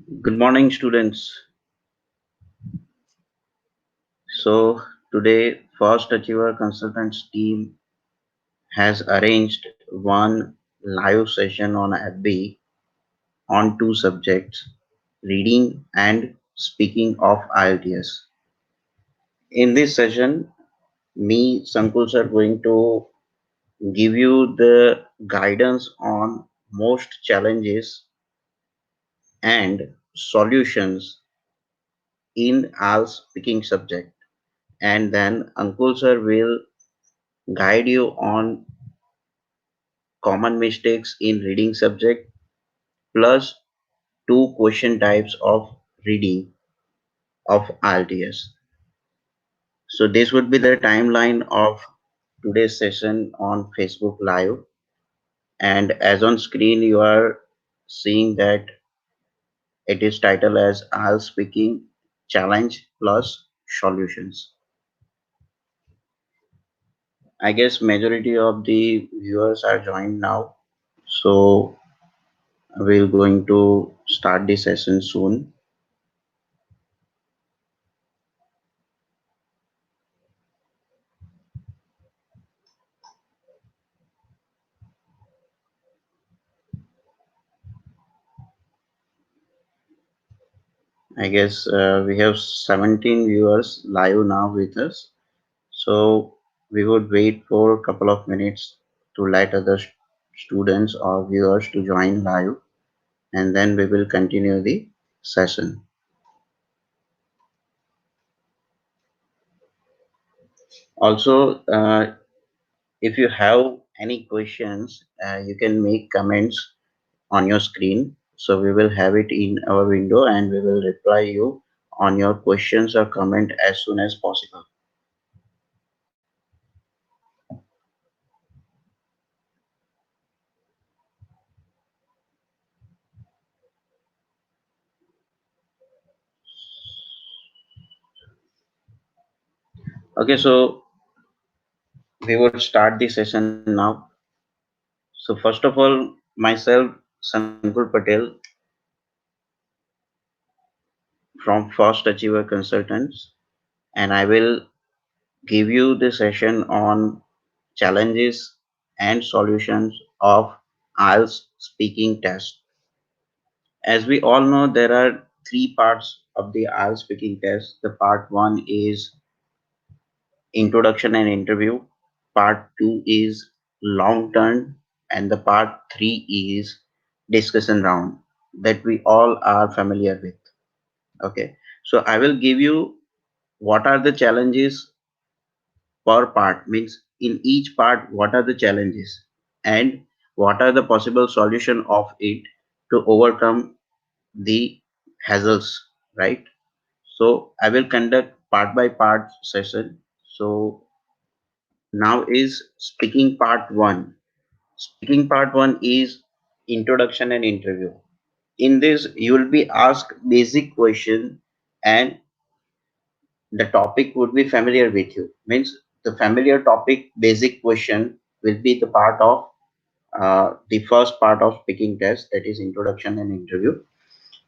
Good morning, students. So, today, Fast Achiever Consultants team has arranged one live session on FB on two subjects, reading and speaking of IELTS. In this session, me, Sankulsir, are going to give you the guidance on most challenges and solutions in IELTS speaking subject. And then Ankur sir will guide you on common mistakes in reading subject plus two question types of reading of IELTS. So this would be the timeline of today's session on Facebook Live. And as on screen, you are seeing that it is titled as IELTS Speaking Challenge plus Solutions. I guess majority of the viewers are joined now. So we're going to start the session soon. I guess we have 17 viewers live now with us. So we would wait for a couple of minutes to let other students or viewers to join live, and then we will continue the session. Also, if you have any questions, you can make comments on your screen. So we will have it in our window and we will reply you on your questions or comment as soon as possible. Okay, so we would start the session now. So first of all, myself, Sankul Patel from Fast Achiever Consultants, and I will give you the session on challenges and solutions of IELTS speaking test. As we all know, there are three parts of the IELTS speaking test. The part one is introduction and interview. Part two is long term, and the part three is discussion round that we all are familiar with. Okay, so I will give you what are the challenges per part, means in each part what are the challenges and what are the possible solution of it to overcome the hassles, right? So I will conduct part by part session. So now is speaking part one. Speaking part one is introduction and interview. In this, you will be asked basic question and the topic would be familiar with you. Means the familiar topic, basic question will be the part of the first part of speaking test, that is introduction and interview.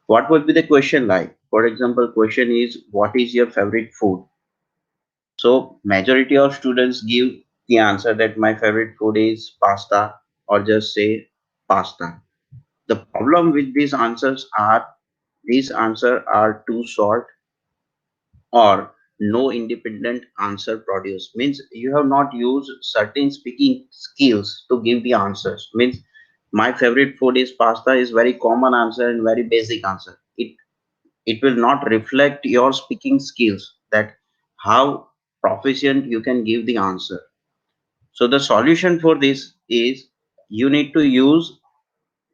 What would be the question like? For example, question is what is your favorite food? So majority of students give the answer that my favorite food is pasta or just say pasta. The problem with these answers are too short or no independent answer produced. Means you have not used certain speaking skills to give the answers. Means my favorite food is pasta is very common answer and very basic answer. It will not reflect your speaking skills, that how proficient you can give the answer. So the solution for this is you need to use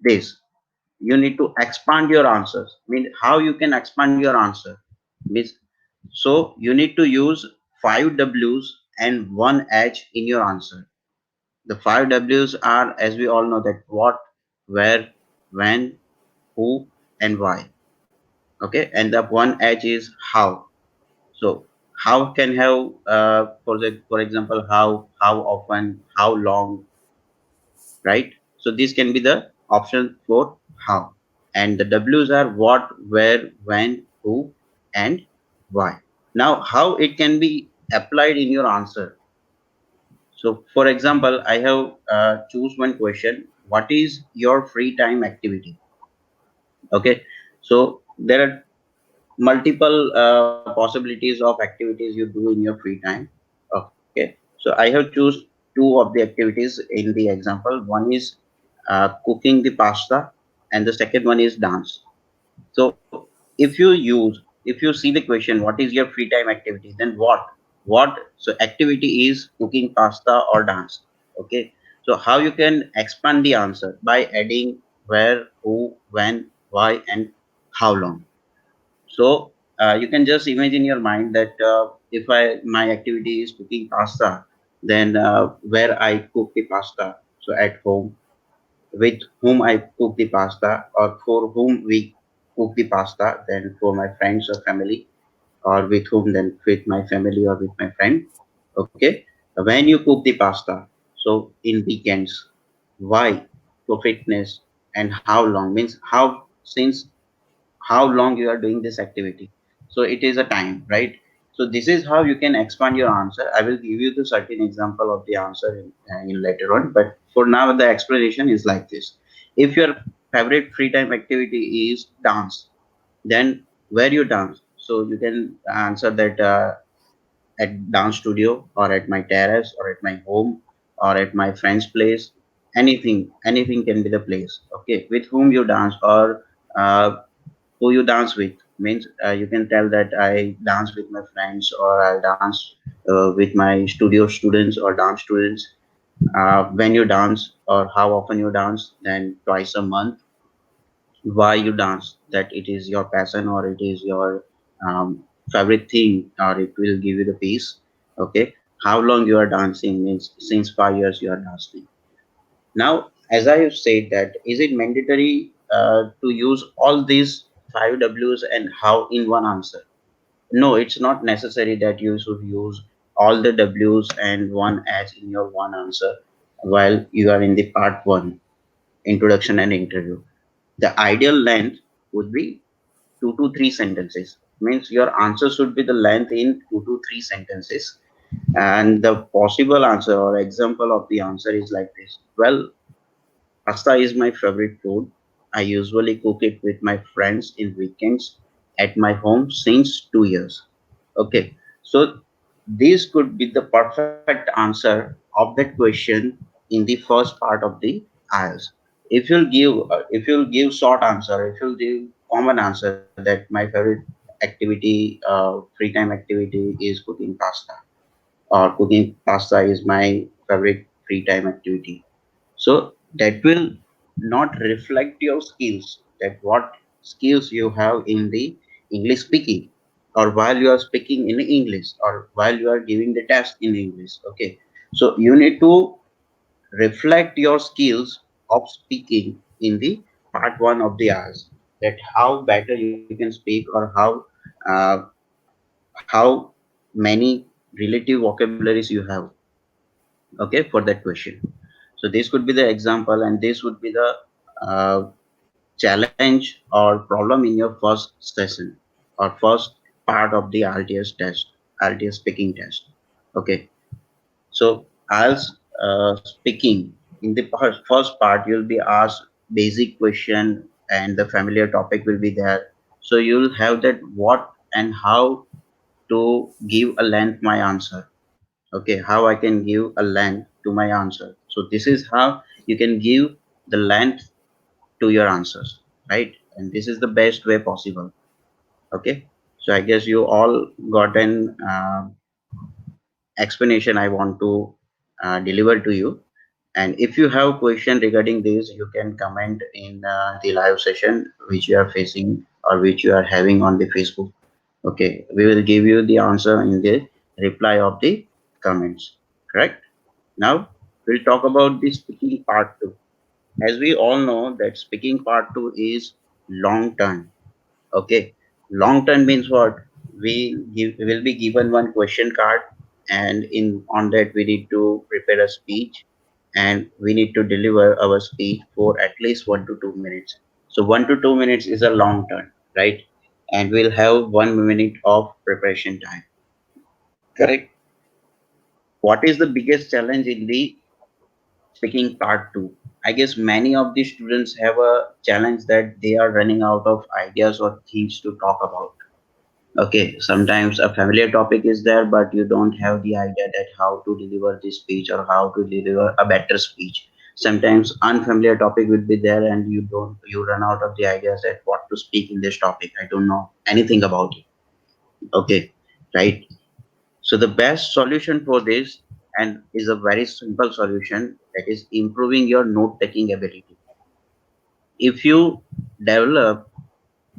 this. You need to expand your answers. Mean how you can expand your answer. Means so you need to use five W's and one H in your answer. The five W's are, as we all know, that what, where, when, who, and why. Okay, and the one H is how. So how can have for example how often, how long, right? So this can be the option for how. and the W's are what, where, when, who, and why. Now, how it can be applied in your answer? So, for example, I have choose one question. What is your free time activity? Okay, so there are multiple possibilities of activities you do in your free time. Okay, so I have choose two of the activities in the example. One is cooking the pasta, and the second one is dance. So if you see the question, what is your free time activity, then what so activity is cooking pasta or dance. Okay, so how you can expand the answer by adding where, who, when, why, and how long. So you can just imagine your mind that if I my activity is cooking pasta, then where I cook the pasta, so at home, with whom I cook the pasta, or for whom we cook the pasta, then for my friends or family, or with whom, then with my family or with my friend. Okay, when you cook the pasta, so in weekends, why, for fitness, and how long, means how, since how long you are doing this activity. So it is a time, right? So this is how you can expand your answer. I will give you the certain example of the answer in later on, but for now the explanation is like this. If your favorite free time activity is dance, then where you dance, so you can answer that at dance studio, or at my terrace, or at my home, or at my friend's place. Anything can be the place. Okay, with whom you dance, or who you dance with, means you can tell that I dance with my friends, or I dance with my studio students or dance students. When you dance, or how often you dance, then twice a month. Why you dance, that it is your passion, or it is your favorite thing, or it will give you the peace. Okay, how long you are dancing, means since 5 years you are dancing. Now, as I have said, that is it mandatory to use all these five W's and how in one answer? No, it's not necessary that you should use all the W's and one as in your one answer while you are in the part one, introduction and interview. The ideal length would be 2 to 3 sentences. Means your answer should be the length in 2 to 3 sentences. And the possible answer or example of the answer is like this. Well, pasta is my favorite food. I usually cook it with my friends in weekends at my home since 2 years. Okay, so this could be the perfect answer of that question in the first part of the IELTS. If you'll give short answer, if you'll give common answer that my favorite activity, free time activity is cooking pasta, or cooking pasta is my favorite free time activity, so that will not reflect your skills, that what skills you have in the English speaking, or while you are speaking in English, or while you are giving the test in English. Okay, so you need to reflect your skills of speaking in the part one of the hours, that how better you can speak, or uh, how many relative vocabularies you have. Okay, for that question. So this could be the example, and this would be the uh, challenge or problem in your first session, or first part of the RTS test, RTS speaking test. Okay, so as speaking in the first part, you'll be asked basic question, and the familiar topic will be there. So you'll have that what and how to give a length my answer. Okay, how I can give a length to my answer. So this is how you can give the length to your answers, right? And this is the best way possible. Okay, so I guess you all got an explanation I want to deliver to you. And if you have question regarding this, you can comment in the live session which you are facing, or which you are having on the Facebook. Okay, we will give you the answer in the reply of the comments. Correct? Now we'll talk about the speaking part two. As we all know that speaking part two is long term. Okay, long term means what? We will be given one question card, and in on that we need to prepare a speech, and we need to deliver our speech for at least 1 to 2 minutes. So 1 to 2 minutes is a long turn, right? And we'll have 1 minute of preparation time. Correct. What is the biggest challenge in the speaking part two? I guess many of the students have a challenge that they are running out of ideas or things to talk about. Okay, sometimes a familiar topic is there, but you don't have the idea that how to deliver this speech or how to deliver a better speech. Sometimes unfamiliar topic will be there, and you run out of the ideas that what to speak in this topic. I don't know anything about it. Okay, right. So the best solution for this and is a very simple solution, that is improving your note taking ability. If you develop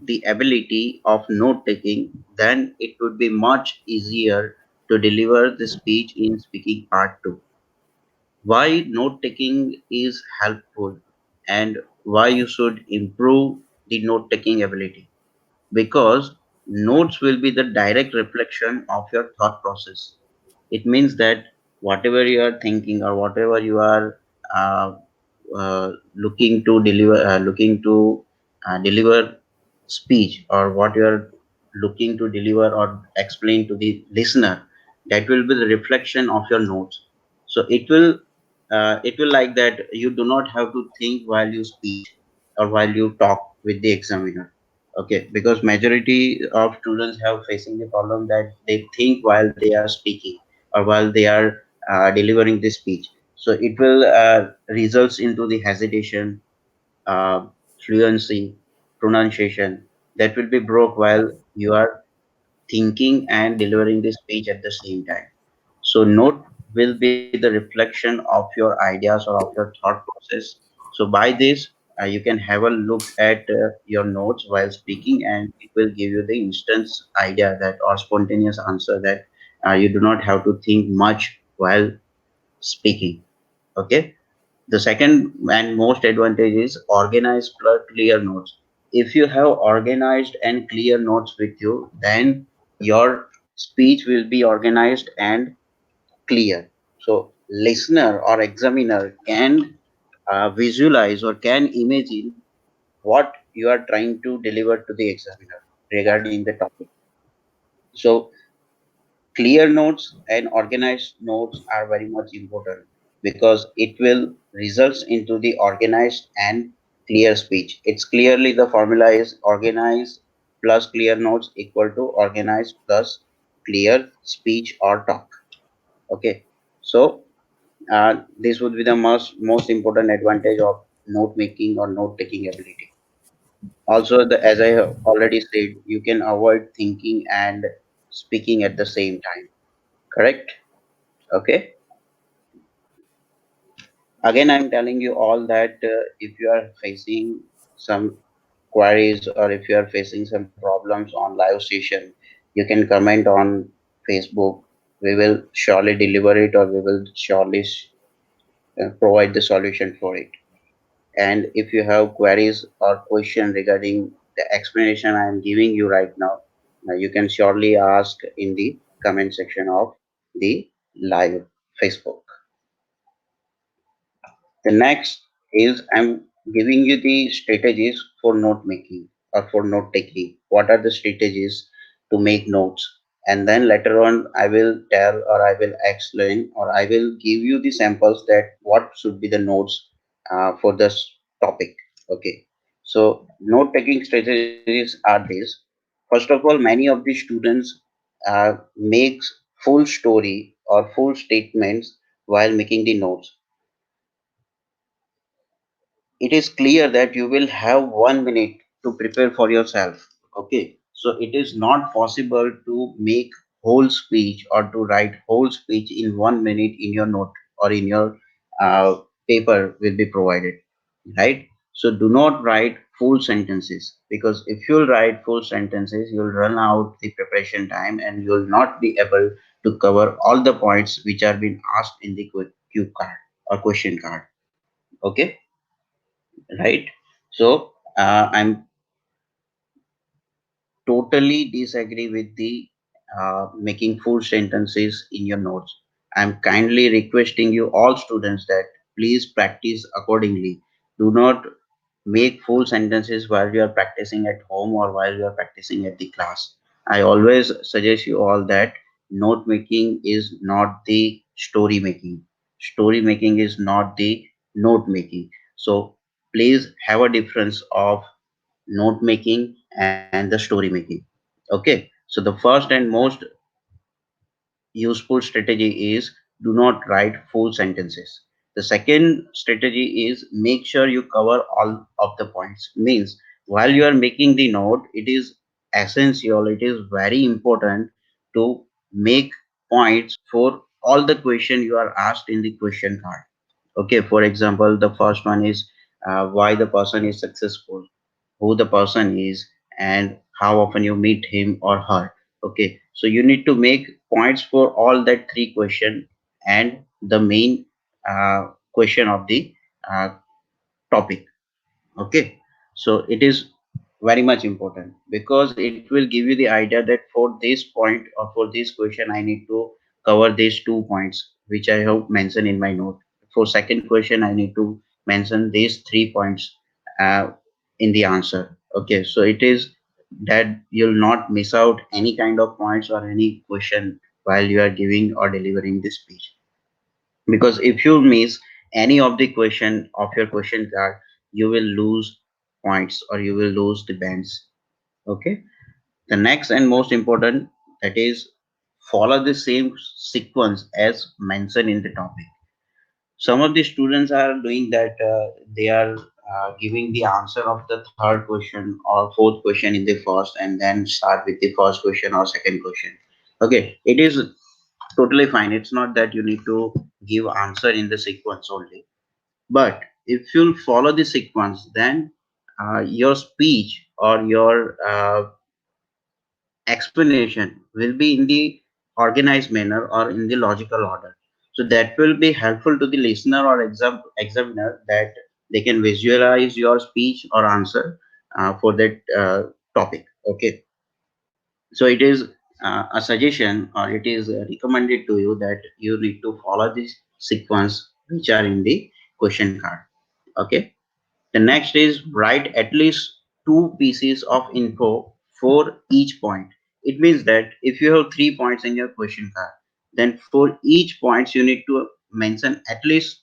the ability of note taking, then it would be much easier to deliver the speech in speaking part 2. Why note taking is helpful and why you should improve the note taking ability. Because notes will be the direct reflection of your thought process. It means that whatever you are thinking or whatever you are uh, looking to deliver speech, or what you are looking to deliver or explain to the listener, that will be the reflection of your notes. So it will like that you do not have to think while you speak or while you talk with the examiner. Okay, because majority of students have facing the problem that they think while they are speaking or while they are delivering the speech. So it will results into the hesitation, uh, fluency, pronunciation that will be broke while you are thinking and delivering the speech at the same time. So note will be the reflection of your ideas or of your thought process. So by this, you can have a look at your notes while speaking, and it will give you the instant idea that or spontaneous answer that you do not have to think much while speaking. Okay. The second and most advantage is organized plus clear notes. If you have organized and clear notes with you, then your speech will be organized and clear. So listener or examiner can visualize or can imagine what you are trying to deliver to the examiner regarding the topic. So clear notes and organized notes are very much important because it will results into the organized and clear speech. It's clearly the formula is organized plus clear notes equal to organized plus clear speech or talk. Okay. So this would be the most important advantage of note making or note taking ability. Also, as I have already said, you can avoid thinking and speaking at the same time. Correct? Okay. Again, I'm telling you all that if you are facing some queries or if you are facing some problems on live session, you can comment on Facebook. We will surely deliver it, or we will surely provide the solution for it. And if you have queries or question regarding the explanation I am giving you right now, you can surely ask in the comment section of the live Facebook. The next is I'm giving you the strategies for note making or for note taking. What are the strategies to make notes? And then later on, I will tell or I will explain or I will give you the samples that what should be the notes for this topic. Okay. So note taking strategies are these. First of all, many of the students makes full story or full statements while making the notes. It is clear that you will have 1 minute to prepare for yourself. Okay, so it is not possible to make whole speech or to write whole speech in 1 minute in your note or in your paper will be provided, right? So do not write full sentences, because if you'll write full sentences, you'll run out the preparation time and you'll not be able to cover all the points which are being asked in the cue card or question card. Okay, right? So I'm totally disagree with the making full sentences in your notes. I'm kindly requesting you all students that please practice accordingly. Do not make full sentences while you are practicing at home or while you are practicing at the class. I always suggest you all that note making is not the story making. Story making is not the note making. So please have a difference of note making and the story making. Okay. So the first and most useful strategy is do not write full sentences. The second strategy is make sure you cover all of the points. Means while you are making the note, it is essential, it is very important to make points for all the question you are asked in the question card. Okay, for example, the first one is why the person is successful, who the person is, and how often you meet him or her. Okay, so you need to make points for all that three question and the main question of the uh, topic. Okay, so it is very much important because it will give you the idea that for this point or for this question I need to cover these 2 points which I have mentioned in my note. For second question I need to mention these 3 points uh, in the answer. Okay, so it is that you'll not miss out any kind of points or any question while you are giving or delivering this speech, because if you miss any of the question of your question card you will lose points or you will lose the bands. Okay, the next and most important, that is follow the same sequence as mentioned in the topic. Some of the students are doing that, they are giving the answer of the third question or fourth question in the first and then start with the first question or second question. Okay, it is totally fine. It's not that you need to give answer in the sequence only, but if you'll follow the sequence, then your speech or your explanation will be in the organized manner or in the logical order. So that will be helpful to the listener or examiner, that they can visualize your speech or answer for that topic. Okay, so it is a suggestion or it is recommended to you that you need to follow this sequence which are in the question card. Okay, the next is write at least two pieces of info for each point. It means that if you have 3 points in your question card, then for each points you need to mention at least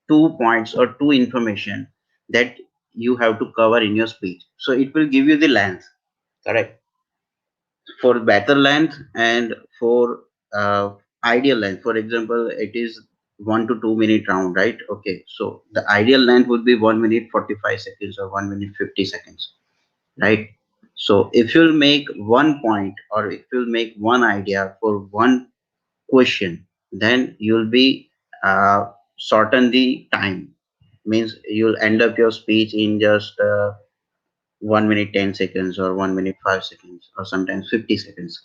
2 points or two information that you have to cover in your speech. So it will give you the length, correct? For better length and for ideal length, for example, it is 1 to 2 minute round, right? Okay, so the ideal length would be 1 minute 45 seconds or 1 minute 50 seconds, right? So if you'll make one point or if you'll make one idea for one question, then you'll be shorten the time. Means you'll end up your speech in just 1 minute 10 seconds or 1 minute 5 seconds or sometimes 50 seconds.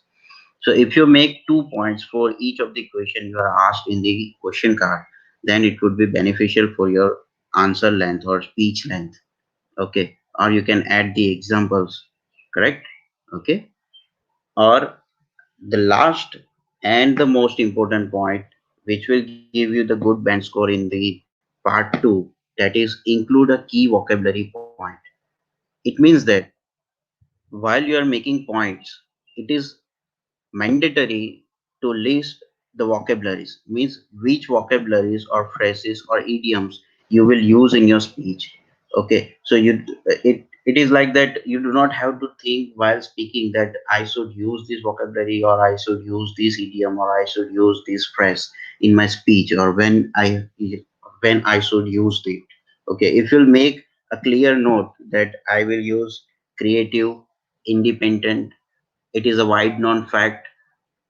So if you make 2 points for each of the question you are asked in the question card, then it would be beneficial for your answer length or speech length. Okay, or you can add the examples, correct? Okay, or the last and the most important point, which will give you the good band score in the part 2, that is include a key vocabulary point. It means that while you are making points, it is mandatory to list the vocabularies, means which vocabularies or phrases or idioms you will use in your speech. Okay, so it is like that you do not have to think while speaking that I should use this vocabulary or I should use this idiom or I should use this phrase in my speech, or when I should use it. Okay, if you'll make a clear note that I will use creative, independent, it is a wide known fact,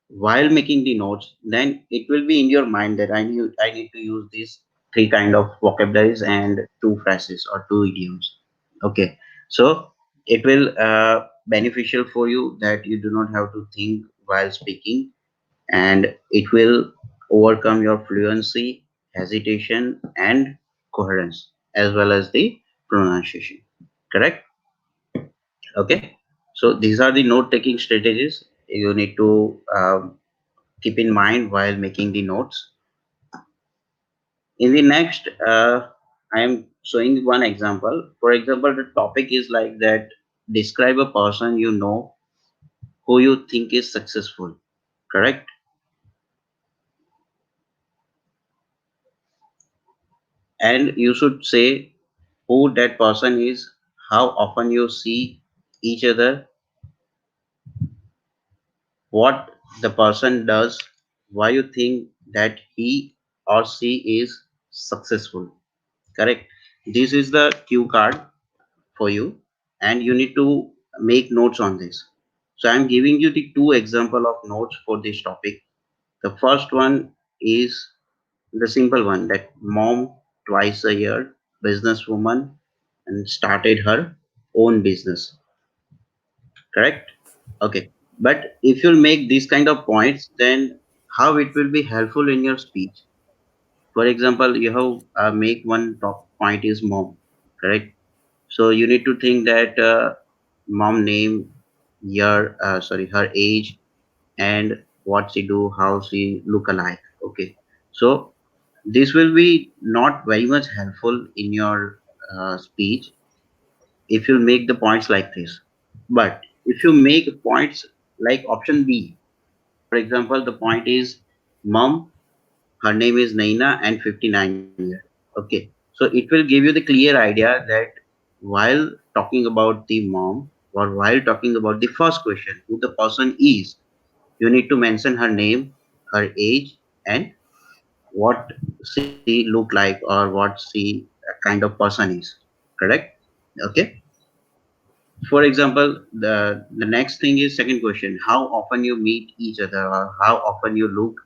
while making the notes, then it will be in your mind that I need to use these three kind of vocabularies and two phrases or two idioms. Okay, so it will beneficial for you that you do not have to think while speaking, and it will overcome your fluency, hesitation, and coherence as well as the pronunciation. Correct? Okay. So these are the note taking strategies you need to keep in mind while making the notes. In the next, I am showing one example. For example, the topic is like that: describe a person you know who you think is successful. Correct? And you should say who that person is, how often you see each other, what the person does, why you think that he or she is successful. Correct? This is the cue card for you, and you need to make notes on this. So I'm giving you the two example of notes for this topic. The first one is the simple one, that mom twice a year, businesswoman, and started her own business. Correct? Okay. But if you'll make these kind of points, then how it will be helpful in your speech? For example, you have make one top point is mom. Correct? So you need to think that mom name, her age, and what she do, how she look alike. Okay. So this will be not very much helpful in your speech if you make the points like this. But if you make points like option B, for example, the point is mom, her name is Naina and 59 years. Okay. So it will give you the clear idea that while talking about the mom or while talking about the first question, who the person is, you need to mention her name, her age, and what she look like or what she kind of person is. Correct? Okay. For example, the next thing is second question: how often you meet each other or how often you look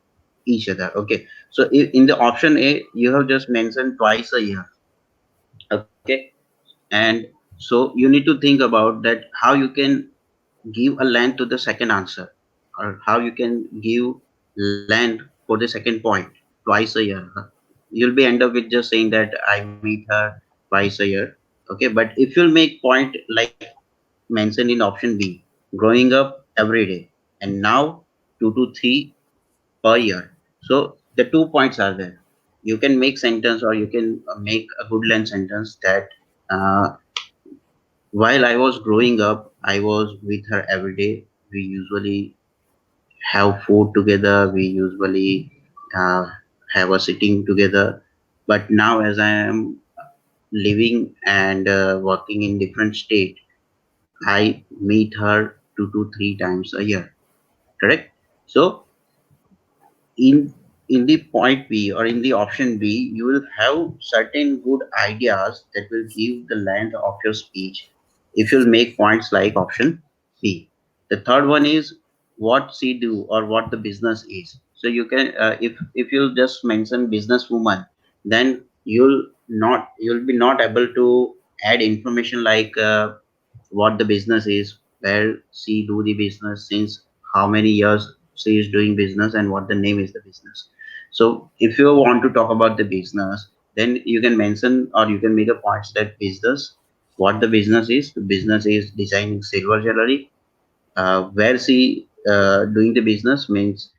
each other. Okay. So in the option A, you have just mentioned twice a year. Okay. And so you need to think about that how you can give a length to the second answer, or how you can give length for the second point, twice a year. You'll be end up with just saying that I meet her twice a year. Okay. But if you'll make point like mentioned in option B, growing up every day, and now 2 to 3 per year. So the 2 points are there. You can make sentence or you can make a good length sentence that uh, while I was growing up, I was with her every day. We usually have food together. We usually uh, have a sitting together. But now, as I am living and working in different state, I meet her 2 to 3 times a year. Correct? So in in the point B or in the option B, you will have certain good ideas that will give the length of your speech if you'll make points like option B. The third one is what she do or what the business is. So you can if you'll just mention businesswoman, then you'll be not able to add information like what the business is, where she do the business, since how many years she is doing business, and what the name is the business. So if you want to talk about the business, then you can mention or you can make a point that business, what the business is. The business is designing silver jewelry. Where she doing the business means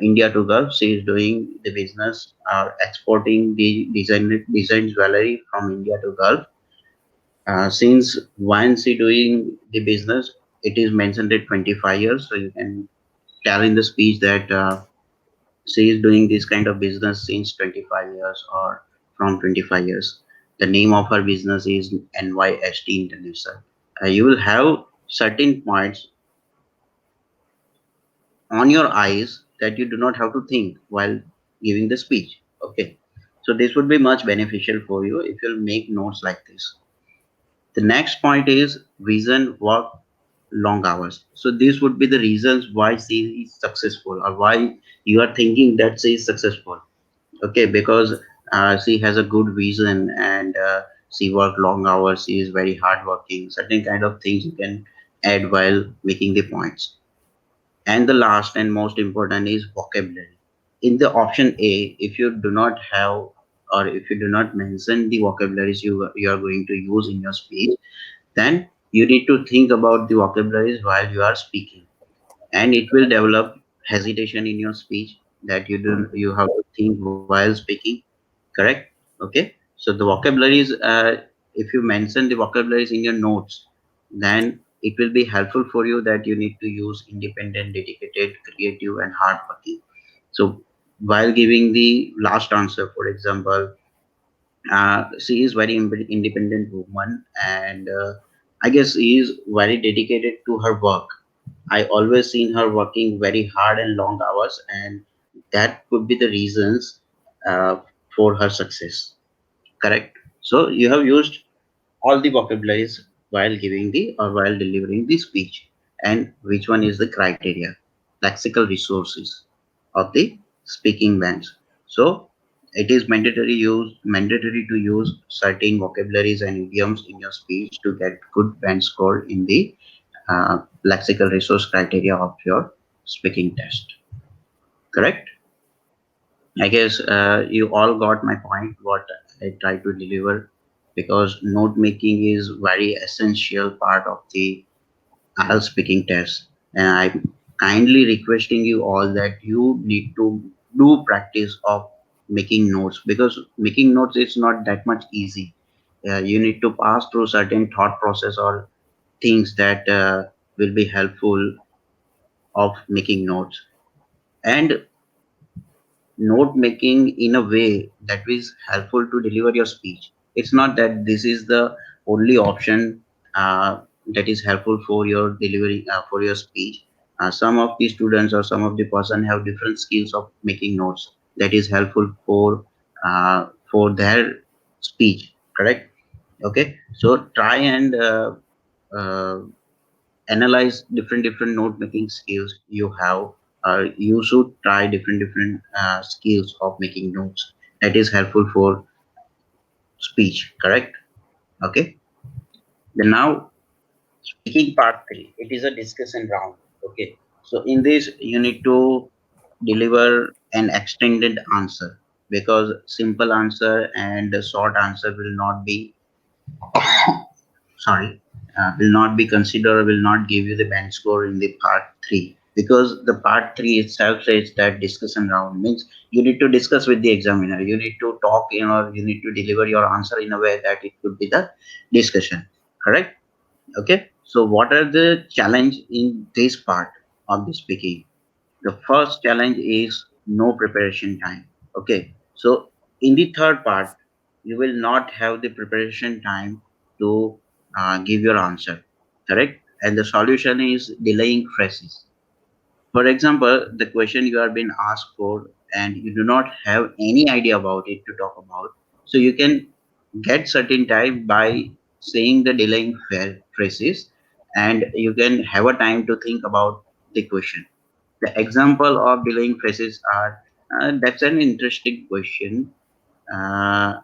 India to Gulf. She is doing the business exporting the design jewelry from India to Gulf. Since once she doing the business, it is mentioned at 25 years. So you can tell in the speech that she is doing this kind of business since 25 years or from 25 years. The name of her business is NYST International. You will have certain points on your eyes that you do not have to think while giving the speech. Okay. So this would be much beneficial for you if you'll make notes like this. The next point is reason work long hours. So these would be the reasons why she is successful or why you are thinking that she is successful. Okay, because she has a good reason and she work long hours. She is very hardworking. Certain kind of things you can add while making the points. And the last and most important is vocabulary. In the option A, if you do not have or if you do not mention the vocabularies you are going to use in your speech, then you need to think about the vocabularies while you are speaking, and it will develop hesitation in your speech that you have to think while speaking. Correct? Okay. So the vocabularies, if you mention the vocabularies in your notes, then it will be helpful for you that you need to use independent, dedicated, creative, and hardworking. So while giving the last answer, for example, she is very independent woman, and I guess she is very dedicated to her work. I always seen her working very hard and long hours, and that could be the reasons uh, for her success. Correct. So you have used all the vocabularies while giving the or while delivering the speech, and which one is the criteria, lexical resources of the speaking bands. So it is mandatory to use certain vocabularies and idioms in your speech to get good band score in the lexical resource criteria of your speaking test. Correct. I guess you all got my point, what I try to deliver, because note making is very essential part of the IELTS speaking test. And I'm kindly requesting you all that you need to do practice of making notes, because making notes is not that much easy. You need to pass through certain thought process or things that will be helpful of making notes. And note making in a way that is helpful to deliver your speech. It's not that this is the only option that is helpful for your delivery for your speech. Some of the students or some of the person have different skills of making notes that is helpful for their speech. Correct. Okay. So try and uh, analyze different note making skills you have. You should try different skills of making notes that is helpful for speech. Correct. Okay. Then now, speaking part 3, it is a discussion round. Okay, so in this you need to deliver an extended answer, because simple answer and a short answer will not be, sorry, will not be considered or will not give you the band score in the part 3, because the part 3 itself says that discussion round means you need to discuss with the examiner, you need to talk in, or you need to deliver your answer in a way that it could be the discussion. Correct. Okay, so what are the challenge in this part of the speaking? The first challenge is no preparation time. Okay, so in the third part, you will not have the preparation time to give your answer. Correct. And the solution is delaying phrases. For example, the question you are being asked for and you do not have any idea about it to talk about, so you can get certain time by saying the delaying phrases, and you can have a time to think about the question. The example of delaying phrases are, that's an interesting question. Uh,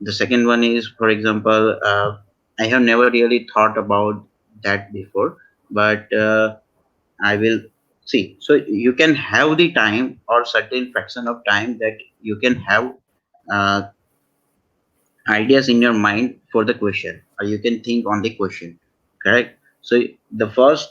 the second one is, for example, I have never really thought about that before, but I will see. So you can have the time or certain fraction of time that you can have uh, ideas in your mind for the question, or you can think on the question. Correct. So the first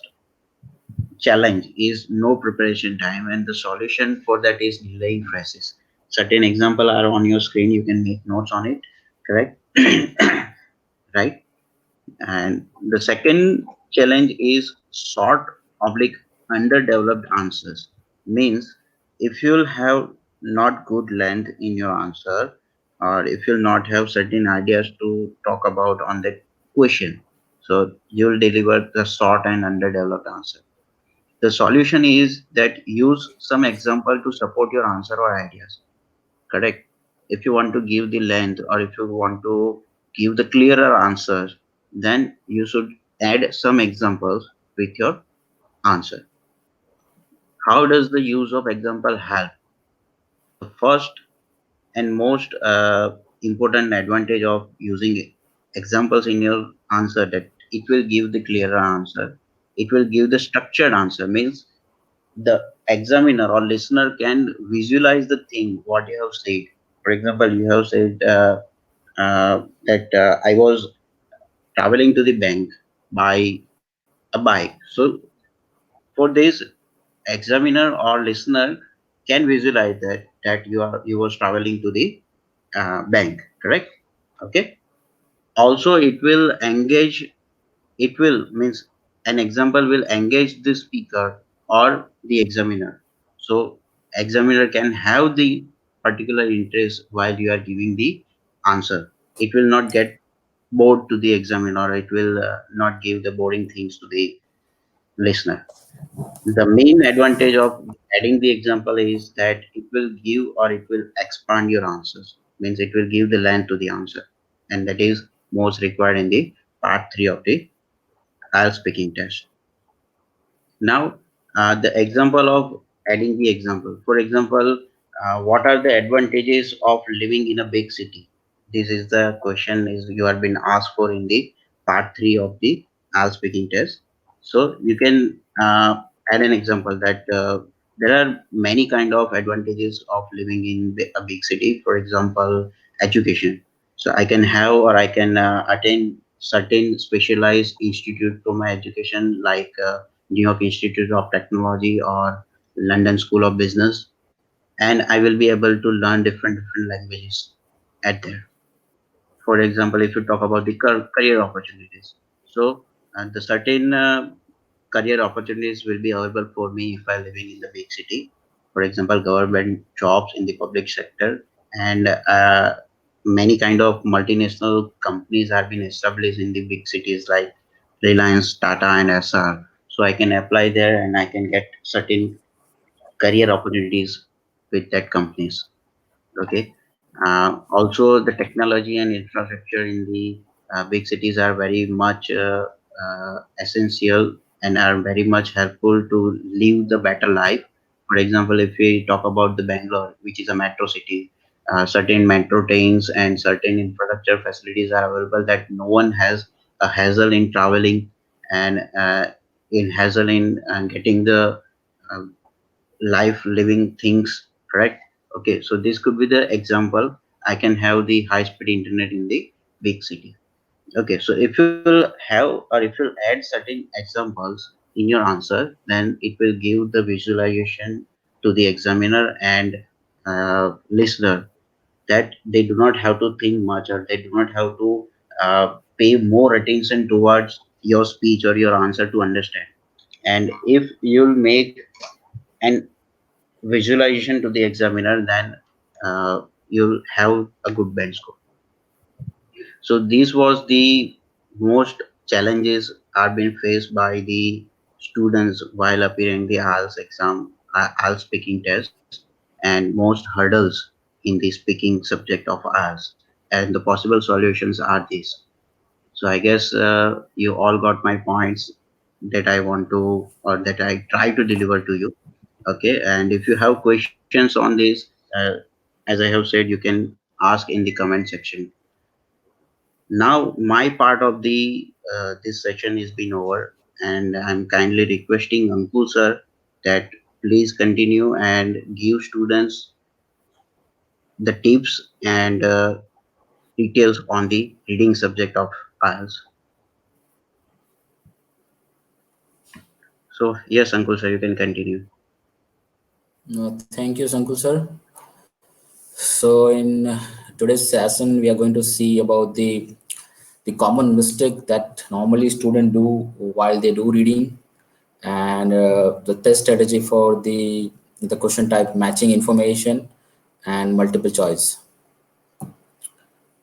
challenge is no preparation time, and the solution for that is delaying phrases. Certain example are on your screen. You can make notes on it. Correct. Right. And the second challenge is short oblique underdeveloped answers. Means if you'll have not good length in your answer, or if you'll not have certain ideas to talk about on that question, so you'll deliver the short and underdeveloped answer. The solution is that use some example to support your answer or ideas. Correct. If you want to give the length, or if you want to give the clearer answers, then you should add some examples with your answer. How does the use of example help? The first and most important advantage of using examples in your answer, that it will give the clearer answer. It will give the structured answer. Means the examiner or listener can visualize the thing what you have said. For example, you have said that I was traveling to the bank by a bike. So for this, examiner or listener can visualize that you was traveling to the bank. Correct. Okay. Also, it will engage, it will means an example will engage the speaker or the examiner. So examiner can have the particular interest while you are giving the answer. It will not get bored to the examiner. It will not give the boring things to the listener. The main advantage of adding the example is that it will give or it will expand your answers. Means it will give the length to the answer, and that is most required in the part 3 of the IELTS speaking test. Now, the example of adding the example. For example, what are the advantages of living in a big city? This is the question is you have been asked for in the part 3 of the IELTS speaking test. So you can add an example that there are many kind of advantages of living in a big city. For example, education. So I can have or I can attend certain specialized institute for my education like New York Institute of Technology or London School of Business, and I will be able to learn different languages at there. For example, if you talk about the career opportunities, so the certain career opportunities will be available for me if I living in the big city. For example, government jobs in the public sector, and many kind of multinational companies have been established in the big cities like Reliance, Tata, and SR. So I can apply there and I can get certain career opportunities with that companies. Okay. Also, the technology and infrastructure in the big cities are very much essential and are very much helpful to live the better life. For example, if we talk about the Bangalore, which is a metro city, certain metro trains and certain infrastructure facilities are available that no one has a hassle in traveling and in hassle in getting the uh, life living things, correct? Okay, so this could be the example. I can have the high speed internet in the big city. Okay, so if you'll have or if you'll add certain examples in your answer, then it will give the visualization to the examiner and listener that they do not have to think much or they do not have to pay more attention towards your speech or your answer to understand. And if you'll make an visualization to the examiner, then you'll have a good bench score. So this was the most challenges are being faced by the students while appearing the IELTS exam, IELTS speaking test, and most hurdles in the speaking subject of IELTS. And the possible solutions are these. So I guess you all got my points that I want to or that I try to deliver to you. Okay, and if you have questions on this, as I have said, you can ask in the comment section. Now my part of the this session is been over, and I'm kindly requesting Ankul sir that please continue and give students the tips and details on the reading subject of IELTS. So yes, Ankul sir, you can continue. Thank you, Sankulsir. So in today's session, we are going to see about the common mistake that normally students do while they do reading, and the test strategy for the question type matching information and multiple choice.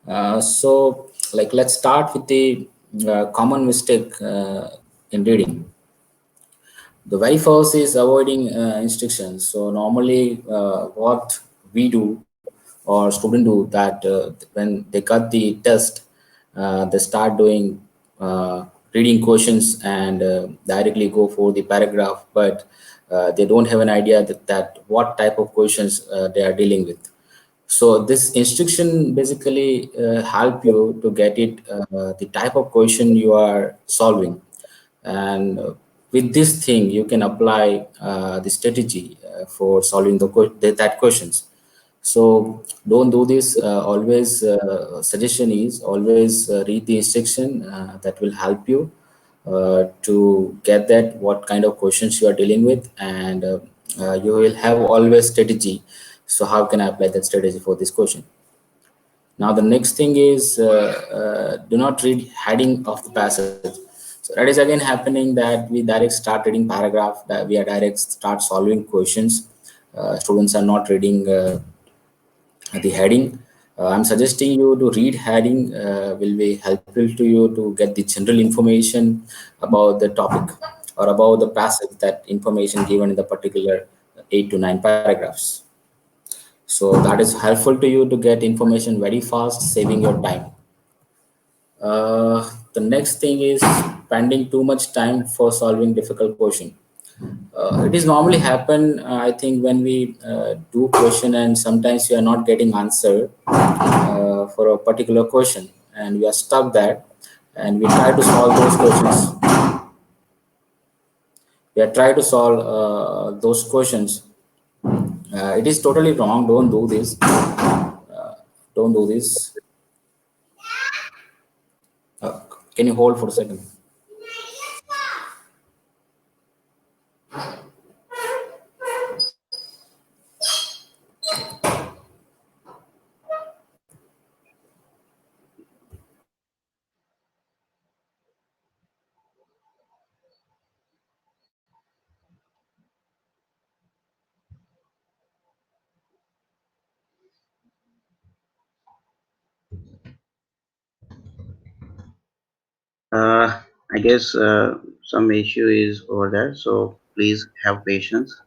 So like let's start with the common mistake in reading. The very first is avoiding instructions. So normally what we do or student do that when they got the test, they start doing reading questions and directly go for the paragraph, but they don't have an idea that what type of questions they are dealing with. So this instruction basically help you to get it the type of question you are solving, and with this thing you can apply the strategy for solving that questions. So don't do this. Always suggestion is always read the instruction. That will help you to get that what kind of questions you are dealing with, and you will have always strategy. So how can I apply that strategy for this question? Now the next thing is do not read heading of the passage. So that is again happening that we direct start reading paragraph, that we are direct start solving questions. Students are not reading the heading. I'm suggesting you to read heading, will be helpful to you to get the general information about the topic or about the passage, that information given in the particular 8 to 9 paragraphs. So that is helpful to you to get information very fast, saving your time. The next thing is spending too much time for solving difficult question. It is normally happen, I think, when we do question and sometimes we are not getting answer for a particular question and we are stuck there, and we try to solve those questions. We are try to solve those questions. It is totally wrong. Don't do this. Don't do this. Uh, can you hold for a second? I guess some issue is over there, so please have patience.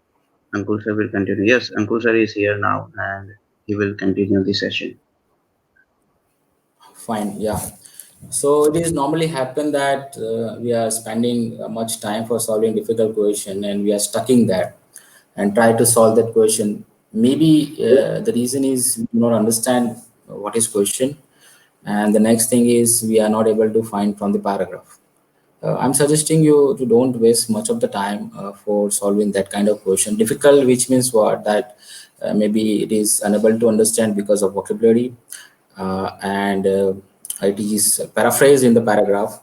Ankulsir will continue. Yes, Ankulsir is here now and he will continue the session. Fine, yeah. So it is normally happen that we are spending much time for solving difficult question and we are stuck in that and try to solve that question. Maybe the reason is we do not understand what is question, and the next thing is we are not able to find from the paragraph. I'm suggesting you to don't waste much of the time for solving that kind of question. Difficult, which means what? That maybe it is unable to understand because of vocabulary, and it is paraphrased in the paragraph,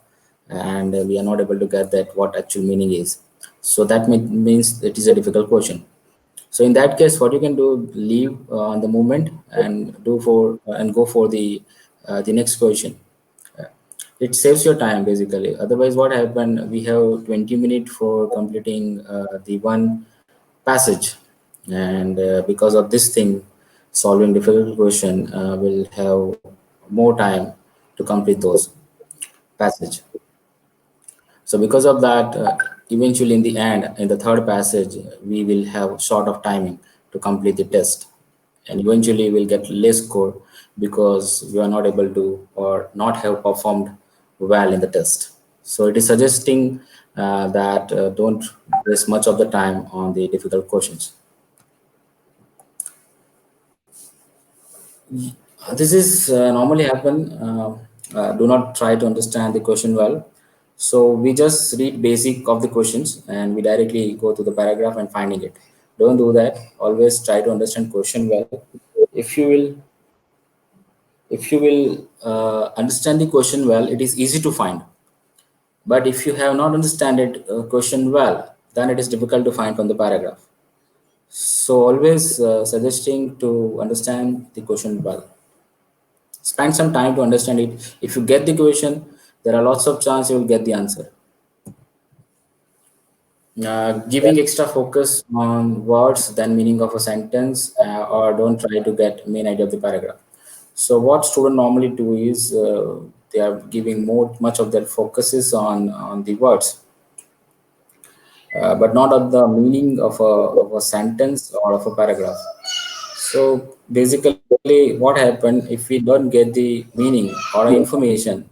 and we are not able to get that what actual meaning is. So that means it is a difficult question. So in that case, what you can do, leave on the moment and do for and go for the next question. Uh, it saves your time basically. Otherwise, what happened? We have 20 minutes for completing the one passage, and because of this thing, solving difficult question will have more time to complete those passage. So because of that, eventually in the end, in the third passage, we will have short of timing to complete the test. And eventually we'll get less score because we are not able to or not have performed well in the test. So it is suggesting that don't waste much of the time on the difficult questions. This is normally happen. Do not try to understand the question well. So we just read basic of the questions and we directly go to the paragraph and finding it. Don't do that. Always try to understand question well. If you will, if you will understand the question well, it is easy to find. But if you have not understand it question well, then it is difficult to find from the paragraph. So always suggesting to understand the question well. Spend some time to understand it. If you get the question, there are lots of chance you will get the answer. Giving extra focus on words than meaning of a sentence, or don't try to get main idea of the paragraph. So what student normally do is they are giving more much of their focuses on the words, but not on the meaning of a sentence or of a paragraph. So basically, what happened if we don't get the meaning or information,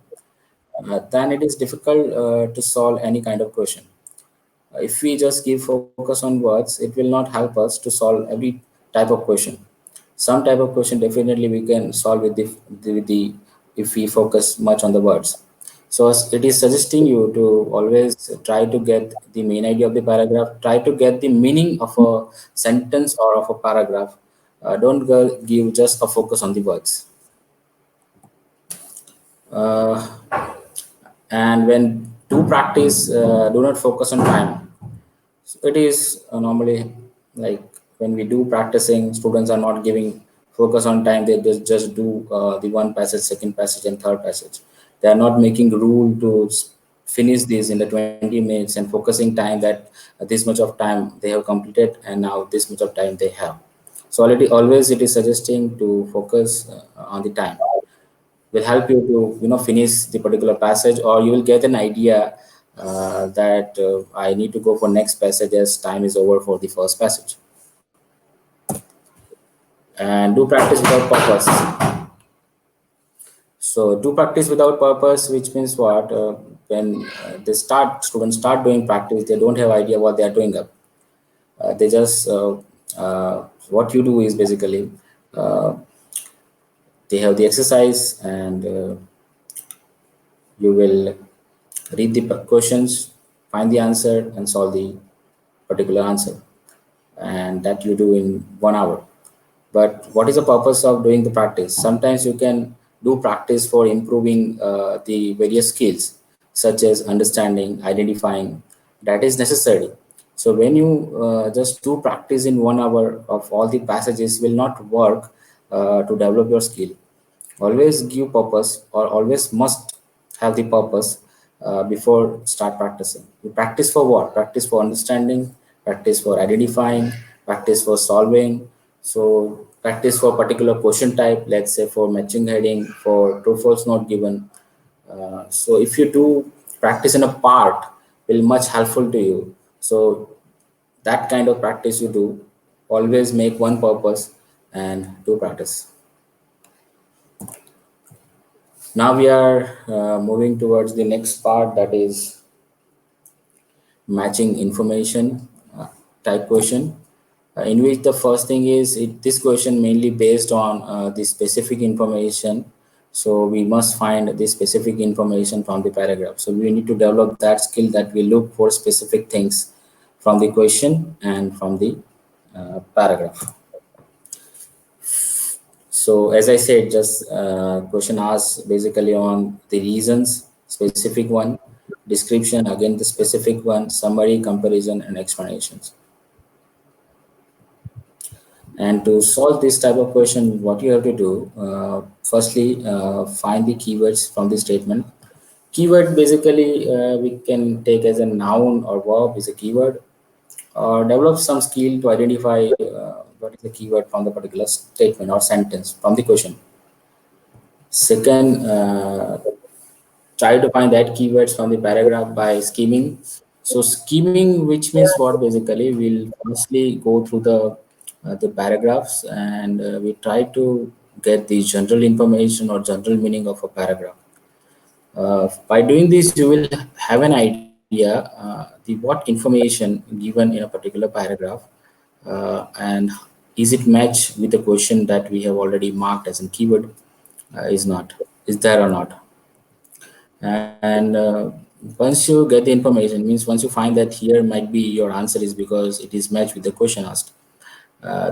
then it is difficult to solve any kind of question. If we just give focus on words, it will not help us to solve every type of question. Some type of question definitely we can solve with the if we focus much on the words. So it is suggesting you to always try to get the main idea of the paragraph, try to get the meaning of a sentence or of a paragraph. Don't give just a focus on the words. uh, and when do practice, do not focus on time. So it is normally like when we do practicing, students are not giving focus on time. They just do the one passage, second passage, and third passage. They are not making rule to finish this in the 20 minutes and focusing time that this much of time they have completed and now this much of time they have. So already always it is suggesting to focus on the time will help you to finish the particular passage, or you will get an idea that I need to go for next passage as time is over for the first passage. And do practice without purpose. So do practice without purpose, which means what? When students start doing practice, they don't have idea what they are doing up. They just what you do is basically uh, they have the exercise, and you will read the questions, find the answer, and solve the particular answer, and that you do in 1 hour. But what is the purpose of doing the practice? Sometimes you can do practice for improving the various skills, such as understanding, identifying. That is necessary. So when you just do practice in 1 hour of all the passages will not work to develop your skill. Always give purpose, or always must have the purpose before start practicing. You practice for what? Practice for understanding, practice for identifying, practice for solving. So practice for particular question type, let's say for matching heading, for true false not given. So if you do practice in a part, will much helpful to you. So that kind of practice you do, always make one purpose and do practice. Now we are moving towards the next part, that is matching information type question, in which the first thing is this question mainly based on the specific information. So we must find the specific information from the paragraph. So we need to develop that skill that we look for specific things from the question and from the paragraph. So as I said, just question asked basically on the reasons, specific one, description, again the specific one, summary, comparison, and explanations. And to solve this type of question, what you have to do, firstly, find the keywords from the statement. Keyword basically we can take as a noun or verb is a keyword, or develop some skill to identify what is the keyword from the particular statement or sentence from the question. Second, try to find that keywords from the paragraph by skimming. So skimming, which means what? Basically we'll firstly go through the paragraphs, and we try to get the general information or general meaning of a paragraph. By doing this you will have an idea the what information given in a particular paragraph, and is it match with the question that we have already marked as a keyword, is not, is there or not. And once you get the information, means once you find that here might be your answer is because it is matched with the question asked,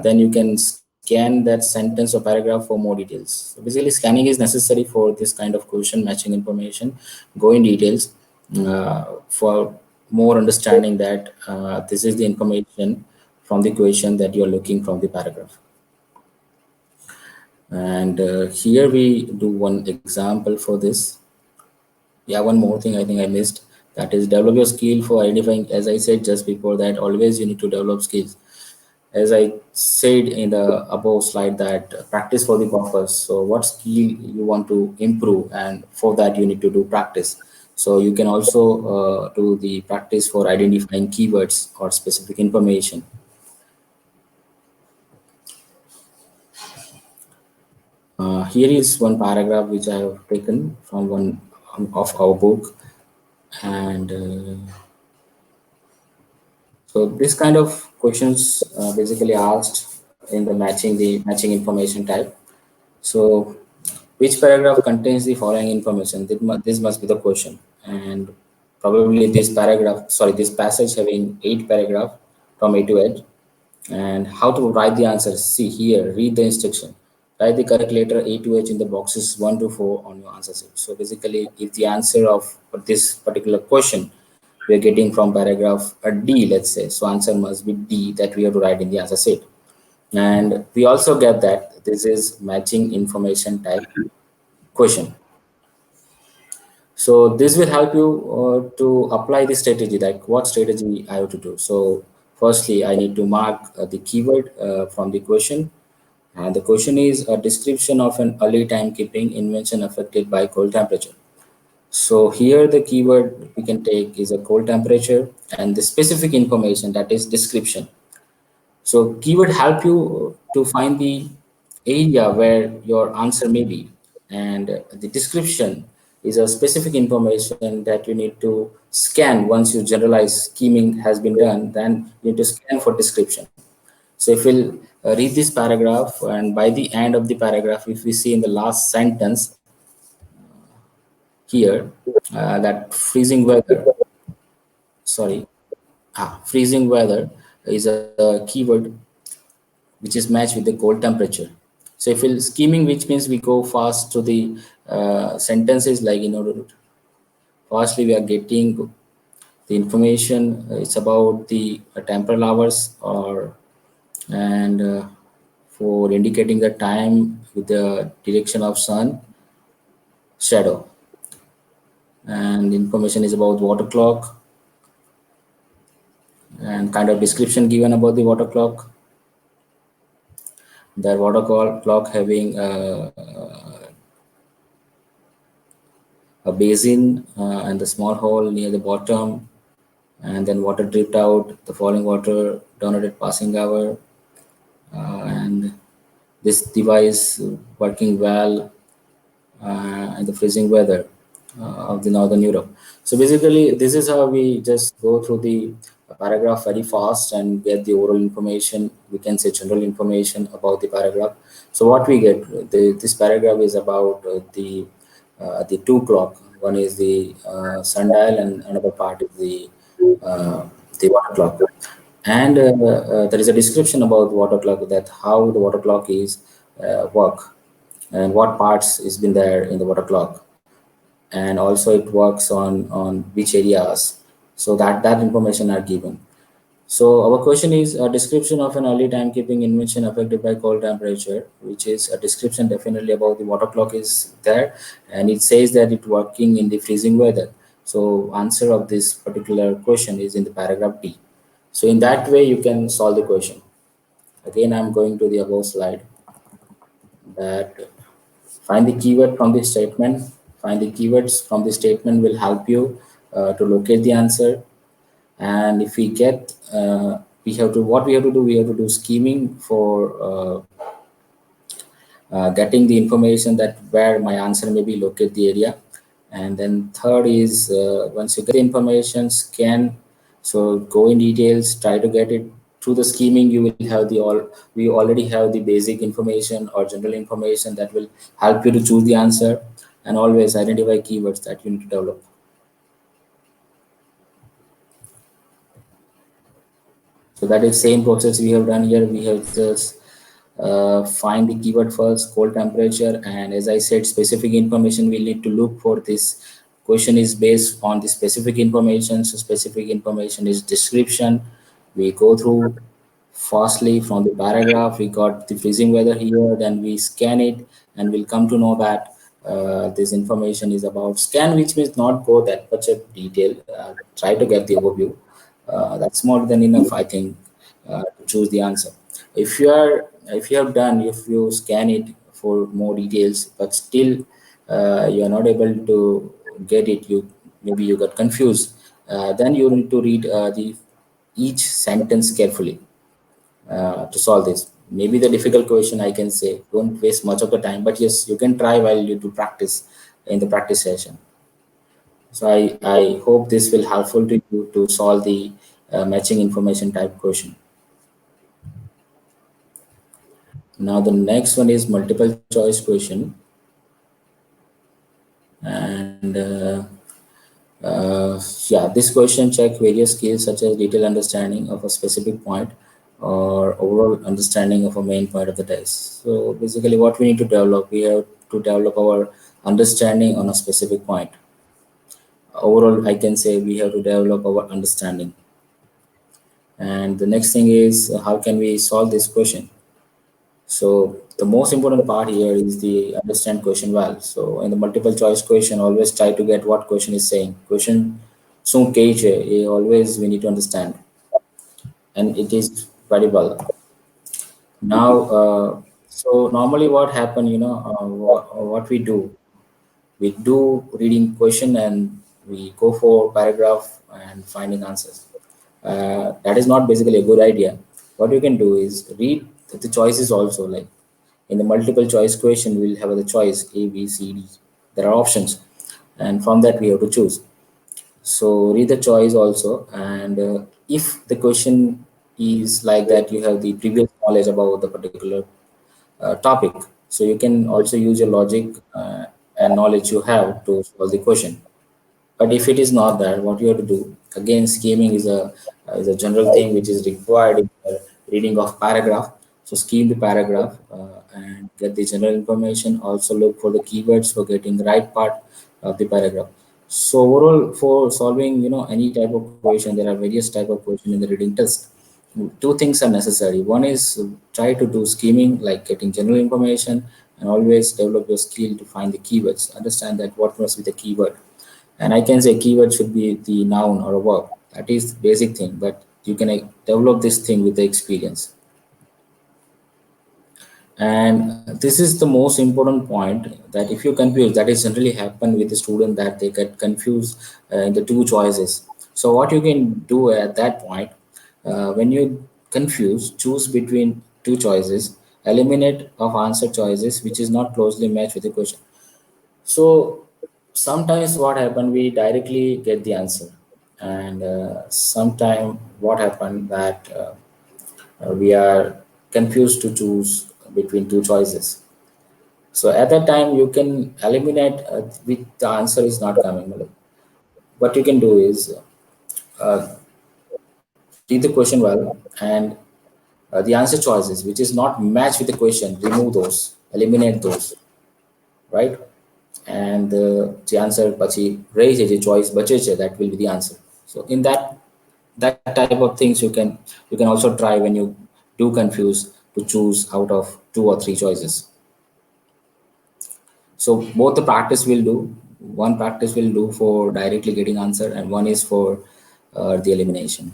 then you can scan that sentence or paragraph for more details. So basically scanning is necessary for this kind of question matching information. Go in details for more understanding that this is the information from the question that you are looking from the paragraph. And here we do one example for this. Yeah, one more thing I think I missed, that is develop your skill for identifying. As I said just before, that always you need to develop skills. As I said in the above slide, that practice for the purpose. So what skill you want to improve, and for that you need to do practice. So you can also do the practice for identifying keywords or specific information. Here is one paragraph which I have taken from one of our book, and so this kind of questions basically asked in the matching information type. So which paragraph contains the following information? This must be the question. And probably this paragraph, sorry, this passage having 8 paragraph from A to H. And how to write the answer? See here, read the instruction. Write the correct letter A to H in the boxes 1 to 4 on your answer sheet. So basically, if the answer of this particular question we are getting from paragraph D, let's say, so answer must be D, that we have to write in the answer sheet. And we also get that this is matching information type question. So this will help you to apply the strategy, like what strategy I have to do. So firstly, I need to mark the keyword from the question. And the question is a description of an early timekeeping invention affected by cold temperature. So here the keyword we can take is a cold temperature and the specific information, that is description. So keyword help you to find the area where your answer may be, and the description is a specific information that you need to scan. Once you generalize scheming has been done, then you need to scan for description. So if we'll read this paragraph, and by the end of the paragraph, if we see in the last sentence here, that freezing weather, sorry, freezing weather is a keyword which is matched with the cold temperature. So if we're scheming, which means we go fast to the sentences, like in order to fastly we are getting the information. It's about the temporal hours, or and for indicating the time with the direction of sun shadow, and information is about water clock and kind of description given about the water clock. The water clock having a basin and the small hole near the bottom, and then water dripped out, the falling water down at passing hour, and this device working well, and the freezing weather of the northern Europe. So basically, this is how we just go through the paragraph very fast and get the overall information. We can say general information about the paragraph. So what we get, this paragraph is about the two clock. One is the sundial, and another part is the water clock. And there is a description about water clock, that how the water clock is work, and what parts is been there in the water clock, and also it works on which areas. So that information are given. So our question is a description of an early timekeeping invention affected by cold temperature, which is a description definitely about the water clock is there, and it says that it working in the freezing weather. So answer of this particular question is in the paragraph D. So in that way you can solve the question. Again, I'm going to the above slide, that find the keyword from the statement. Find the keywords from the statement will help you to locate the answer. And if we get, we have to, what we have to do, we have to do scheming for getting the information that where my answer may be, locate the area. And then third is, once you get the information, scan. So go in details, try to get it through the scheming. You will have the all, we already have the basic information or general information that will help you to choose the answer. And always identify keywords that you need to develop. So that is same process we have done here. We have just find the keyword first, cold temperature, and as I said, specific information we need to look for. This question is based on the specific information. So specific information is description. We go through fastly from the paragraph. We got the freezing weather here, then we scan it, and we'll come to know that this information is about scan, which means not go that much of detail. Try to get the overview. That's more than enough, I think, to choose the answer. If you are, if you have done, if you scan it for more details, but still you are not able to get it, you maybe you got confused, then you need to read the each sentence carefully to solve this. Maybe the difficult question, I can say, don't waste much of the time, but yes, you can try while you do practice in the practice session. So I hope this will helpful to you to solve the matching information type question. Now the next one is multiple choice question, and yeah, this question check various skills such as detailed understanding of a specific point or overall understanding of a main point of the test. So basically, what we need to develop, we have to develop our understanding on a specific point. Overall, I can say we have to develop our understanding. And the next thing is how can we solve this question? So the most important part here is the understand question well. So in the multiple choice question, always try to get what question is saying. Question soon cage always we need to understand, and it is very well. Now, so normally what happen, what we do reading question and we go for paragraph and finding answers. That is not basically a good idea. What you can do is read the choices also. Like in the multiple choice question, we'll have the choice A, B, C, D. There are options, and from that we have to choose. So read the choice also, and if the question is like that, you have the previous knowledge about the particular topic, so you can also use your logic and knowledge you have to solve the question. But if it is not that, what you have to do again, scheming is a general thing which is required in the reading of paragraph. So scheme the paragraph and get the general information. Also look for the keywords for getting the right part of the paragraph. So overall, for solving any type of question, there are various type of question in the reading test. Two things are necessary. One is try to do scheming, like getting general information, and always develop your skill to find the keywords. Understand that what must be the keyword, and I can say keyword should be the noun or a verb. That is the basic thing, but you can develop this thing with the experience. And this is the most important point, that if you're confused, that is generally happen with the student, that they get confused in the two choices. So what you can do at that point, when you confuse, choose between two choices, eliminate of answer choices which is not closely matched with the question. So sometimes what happened, we directly get the answer, and sometime what happened that we are confused to choose between two choices. So at that time, you can eliminate with the answer is not coming. What you can do is read the question well, and the answer choices which is not matched with the question, remove those, eliminate those, right? And the answer pachi raise a choice bache છે, that will be the answer. So in that type of things, you can also try when you do confuse to choose out of two or three choices. So both the practice will do. One practice will do for directly getting answer, and one is for the elimination.